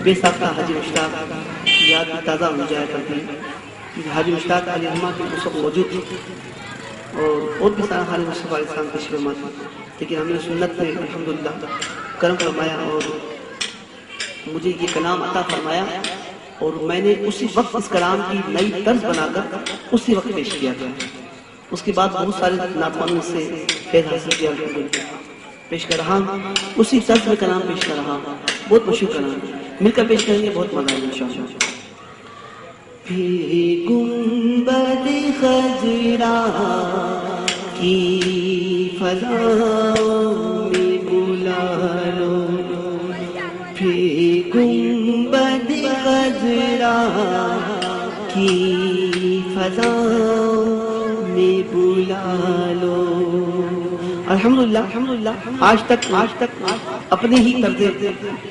بے ساختہ حاجی مشتاق کی یاد بھی تازہ ہو جایا کرتی ہے. حاجی مشتاق علیہ رحمہ کے اس وقت موجود تھے اور بھی سارا حاجی مصطفیٰ علیہ السلام تشریف فرما تھے، لیکن ہمیں سنت نے الحمدللہ کرم فرمایا اور مجھے یہ کلام عطا فرمایا اور میں نے اسی وقت اس کلام کی نئی طرز بنا کر اسی وقت پیش کیا تھا. اس کے بعد بہت سارے ناتوانوں سے فیض حاصل کیا پیش کر رہا ہوں، اسی طرز میں کلام پیش کر رہا ہوں. بہت مشہور کلام مل کر پیش کریں گے، بہت مزہ آئے گا انشاءاللہ. پھر گنبد خضرا کی فضاؤں میں بلا لو، پھر گنبد خضرا کی فضاؤں میں بلا لو. الحمدللہ آج تک اپنے ہی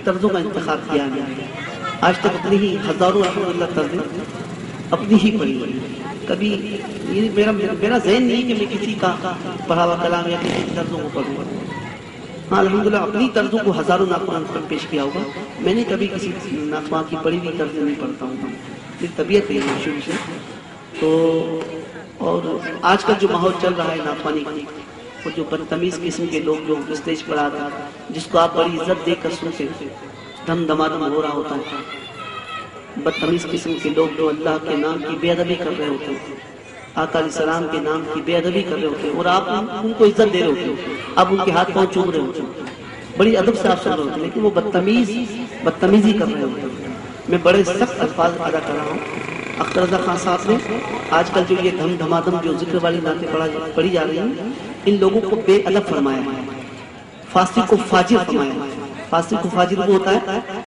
طرزوں کا انتخاب کیا گیا ہے. آج تک اپنی ہی ہزاروں الحمدللہ طرزیں اپنی ہی پڑھی ہوئی. کبھی یہ میرا ذہن نہیں کہ میں کسی کا پڑھا ہوا کلام یا کسی طرزوں کو پڑھوں. ہاں الحمدللہ اپنی طرزوں کو ہزاروں ناخوان پر پیش کیا ہوگا. میں نے کبھی کسی ناخوان کی پڑھی ہوئی طرزیں نہیں پڑھتا ہوں. میری طبیعت ہے شروع سے. تو اور آج کل جو ماحول چل رہا ہے ناخوانی کی، اور جو بدتمیز قسم کے لوگ جو اسٹیج پر آتے ہیں، جس کو آپ بڑی عزت دے کر سنتے دم دمادم ہو رہا ہوتا ہے، بدتمیز قسم کے لوگ جو اللہ کے نام کی بے ادبی کر رہے ہوتے ہیں، آقا علیہ السلام کے نام کی بے ادبی کر رہے ہوتے ہیں، اور آپ ان کو عزت دے رہے ہوتے ہیں، آپ ان کے ہاتھ پاؤں چوم رہے ہوتے ہیں، بڑی ادب سے آپ سن رہے ہوتے ہیں، لیکن وہ بدتمیزی کر رہے ہوتے ہیں. میں بڑے سخت الفاظ ادا کر رہا ہوں. اختر رضا خان صاحب نے آج کل جو یہ دھم دھمادم جو ذکر والی نعتیں پڑھی جا رہی ہیں، ان لوگوں کو بے ادب فرمایا ہے، فاسق کو فاجر فرمایا ہے. فاسق کو فاجر وہ ہوتا ہے